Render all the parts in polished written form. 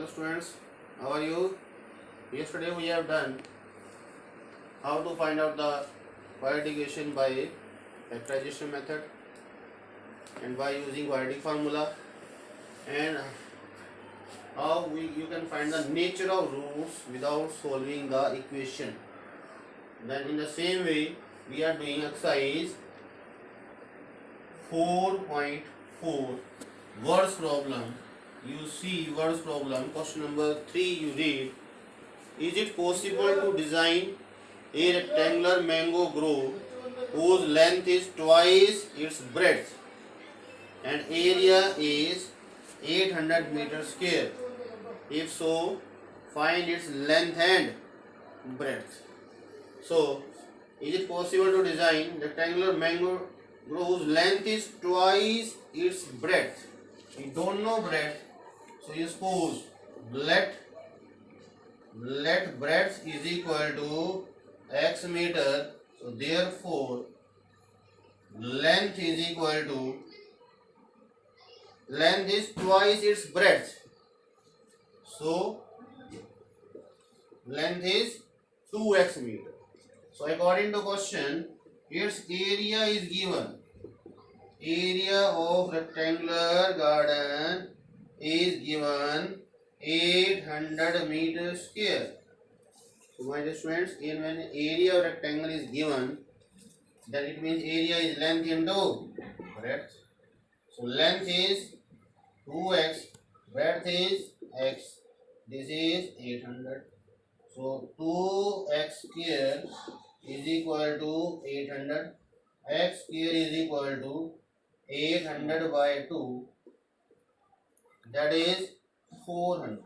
Hello students, how are you? Yesterday we have done how to find out the quadratic equation by factorization method and by using quadratic formula, and how you can find the nature of roots without solving the equation. Then in the same way we are doing exercise 4.4 words problem. You see words problem, question number 3 you read. Is it possible to design a rectangular mango grove whose length is twice its breadth and area is 800 meters square? If so, find its length and breadth. So, is it possible to design rectangular mango grove whose length is twice its breadth? We don't know breadth, so you suppose let breadth is equal to x meter, so therefore length is equal to length is twice its breadth, so length is 2x meter. So according to question, its area is given. Area of rectangular garden is given 800 meters square. So my dear students, when area of rectangle is given, then it means area is length into breadth. So length is 2x, breadth is x. This is 800. So 2x square is equal to 800. X square is equal to 800 by 2. That is 400.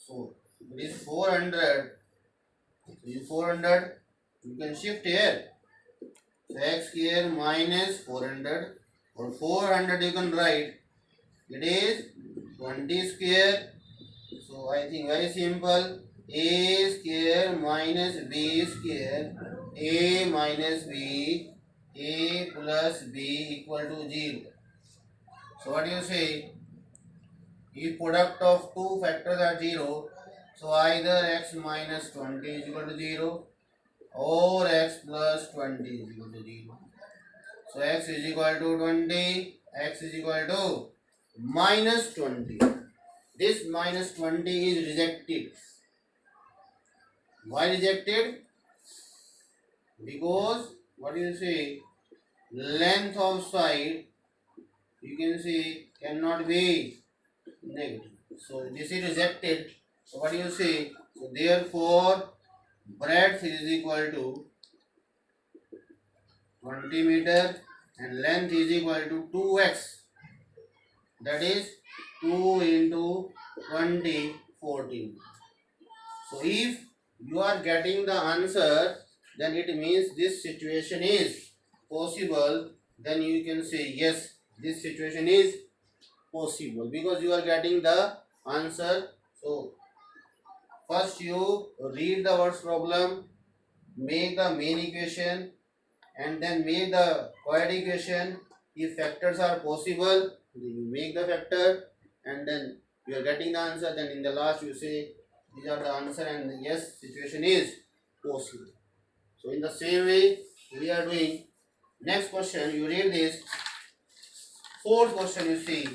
So it is 400. This is 400. You can shift here. So x square minus 400, or 400 you can write. It is 20 square. So I think very simple. A square minus b square. A minus b. A plus b equal to 0. So what do you say? If product of two factors are 0, so either x minus 20 is equal to 0 or x plus 20 is equal to 0. So x is equal to 20, x is equal to minus 20. This minus 20 is rejected. Why rejected? Because what do you say? Length of side, you can see, cannot be negative. So this is rejected. So what do you say? So therefore breadth is equal to 20 meter and length is equal to 2x. That is 2 into 20, 14. So if you are getting the answer, then it means this situation is possible. Then you can say yes, this situation is possible because you are getting the answer. So first you read the words problem, make the main equation, and then make the quadratic equation. If factors are possible, then you make the factor, and then you are getting the answer. Then in the last you say these are the answer, and yes, situation is possible. So in the same way we are doing next question. You read this fourth question. You see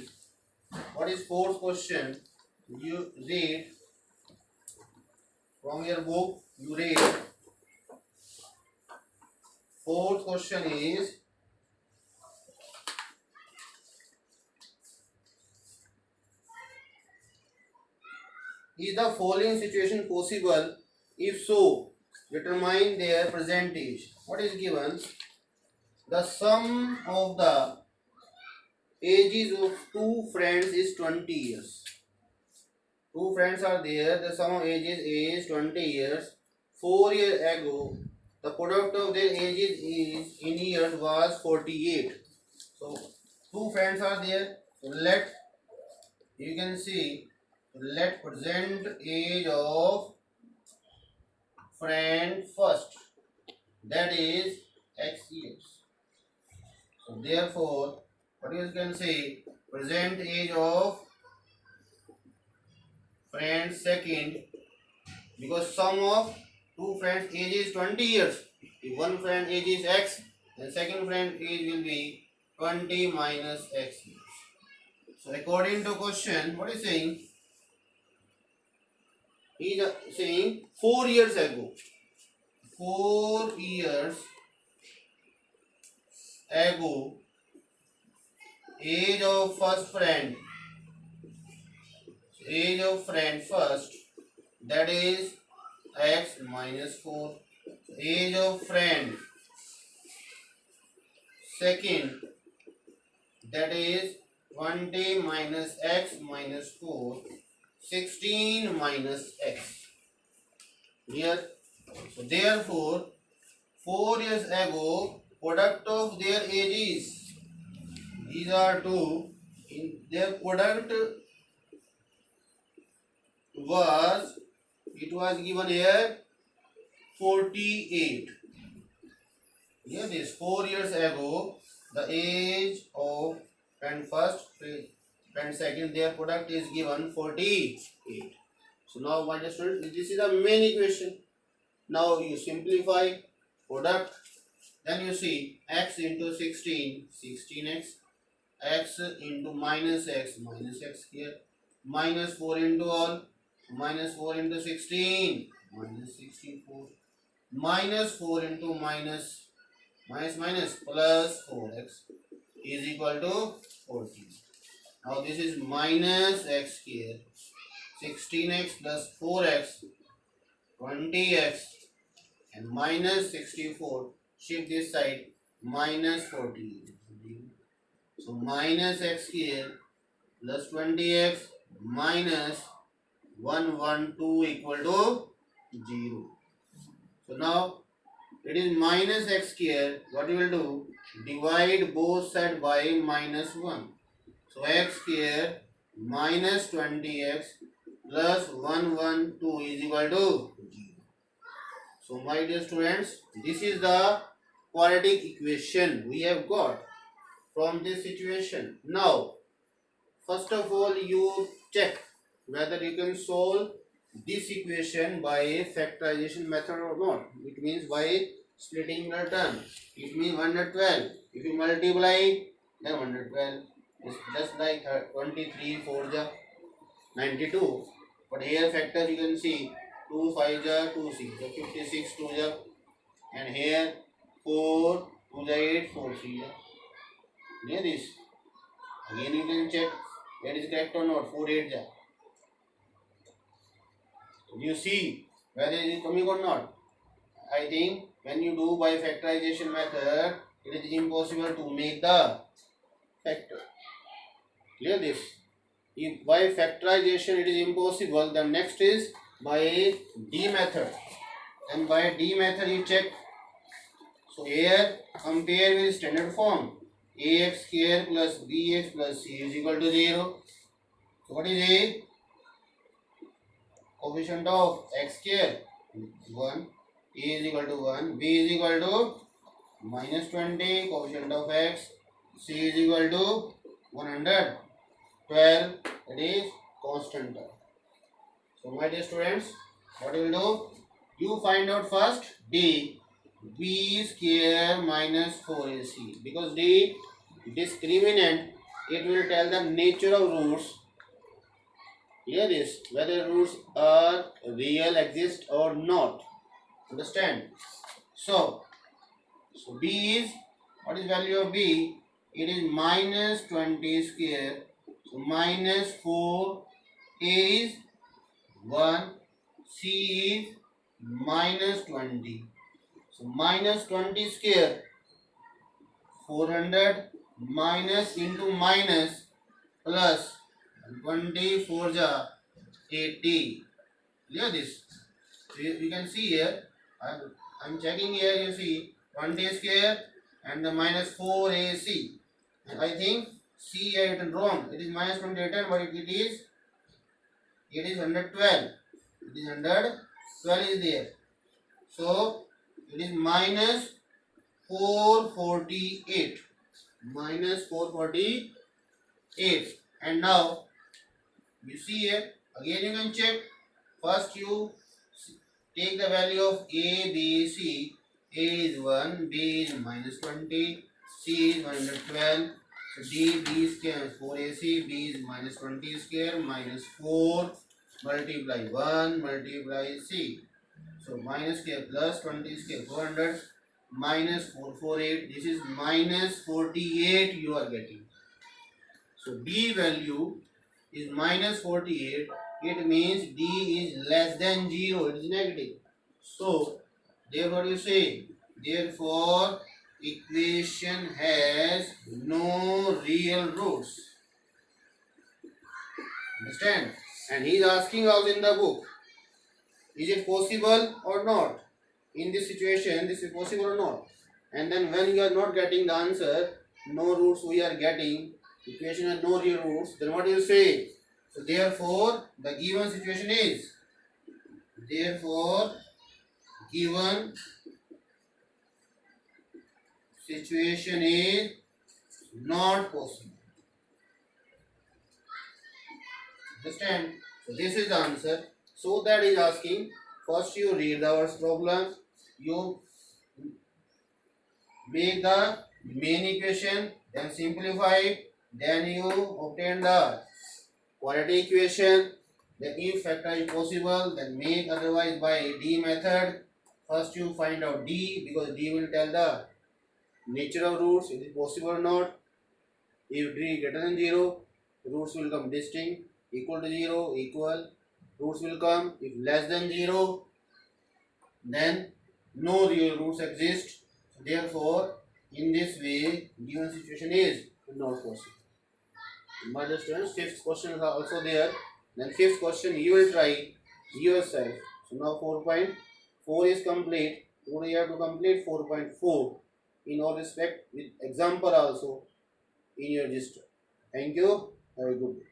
what is fourth question. You read from your book. You read fourth question is the following situation possible? If so, determine their percentage. What is given? The sum of the ages of two friends is 20 years. Two friends are there. The sum of ages is 20 years. 4 years ago, the product of their ages is in years was 48. So two friends are there. So let you can see. Let present age of friend first. That is x years. So therefore, what you can say? Present age of friend second, because sum of two friends age is 20 years. If one friend age is x, then second friend age will be 20 minus x years. So according to question, what is saying? He is saying 4 years ago. 4 years ago, age of first friend, age of friend first, that is x minus 4. Age of friend second, that is 20 minus x minus 4, 16 minus x. Here, so therefore 4 years ago, product of their ages, these are two, in their product was, it was given here 48. Here this 4 years ago, the age of friend first, friend second, their product is given 48. So now my dear students, this is the main equation. Now you simplify product, then you see x into 16, 16x, x into minus x here, minus 4 into all, minus 4 into 16, minus 64, minus 4 into minus plus 4x is equal to 14. Now this is minus x here, 16x plus 4x, 20x, and minus 64, shift this side, minus 14. So minus x here plus 20x minus 112 equal to 0. So now it is minus x here. What you will do? Divide both sides by minus 1. So x here minus 20x plus 112 is equal to 0. So my dear students, this is the quadratic equation we have got from this situation. Now, first of all, you check whether you can solve this equation by factorization method or not. It means by splitting the term. It means 112. If you multiply, then 112. It's just like 23 4 ja 92. But here factor you can see 2 5 ja 2 6 ja 56 2 ja, and here 4 2 ja 8 4 3 ja. Near this. Again you can check whether it is correct or not. 4 8 ja. You see whether it is coming or not. I think when you do by factorization method, it is impossible to make the factor. Clear this? If by factorization it is impossible, then next is by D method. And by D method you check. So here compare with standard form. Ax square plus bx plus c is equal to 0. So what is A? Coefficient of x square 1, a is equal to 1, b is equal to minus 20, coefficient of x, c is equal to 112, it is constant term. So my dear students, what you will do? You find out first d, b square minus 4ac, because d discriminant, it will tell the nature of roots. Here is whether roots are real, exist or not. Understand? So b is, what is value of b? It is minus 20 square. So minus 4, a is 1, c is minus 20. So minus 20 square, 400 minus into minus plus 24 ja 80. Clear this? So you can see here, I'm checking here, you see 20 square and the minus 4ac. And I think C I written wrong. It is minus 20 written, but it is 112. It is 112 is there. So it is minus 448. Minus 448. And now you see here Again you can check. First you take the value of A, B, C. A is 1, B is minus 20, C is 112. So D, B square is 4AC, B is minus 20 square minus 4 multiply 1 multiply C. So minus square plus 20 square 400 minus 448. This is minus 48 you are getting. So D value is minus 48. It means D is less than 0. It is negative. So therefore you say, therefore equation has no real roots. Understand? And he is asking us in the book, is it possible or not? In this situation, this is possible or not? And then when you are not getting the answer, no roots we are getting, equation has no real roots, then what do you say? So therefore, the given situation is, therefore, given situation is not possible. Understand? So this is the answer. So that is asking, first you read our problem, you make the main equation, then simplify it, then you obtain the quadratic equation. Then if factor is possible, then make, otherwise by D method. First you find out D, because D will tell the nature of roots, is it possible or not. If D greater than 0, roots will come distinct, equal to 0, equal, roots will come. If less than 0, then no real roots exist. Therefore, in this way, given situation is not possible. My dear students, fifth question is also there. Then fifth question you will try yourself. So now 4.4 is complete. Today you have to complete 4.4 in all respect with example also in your register. Thank you. Have a good day.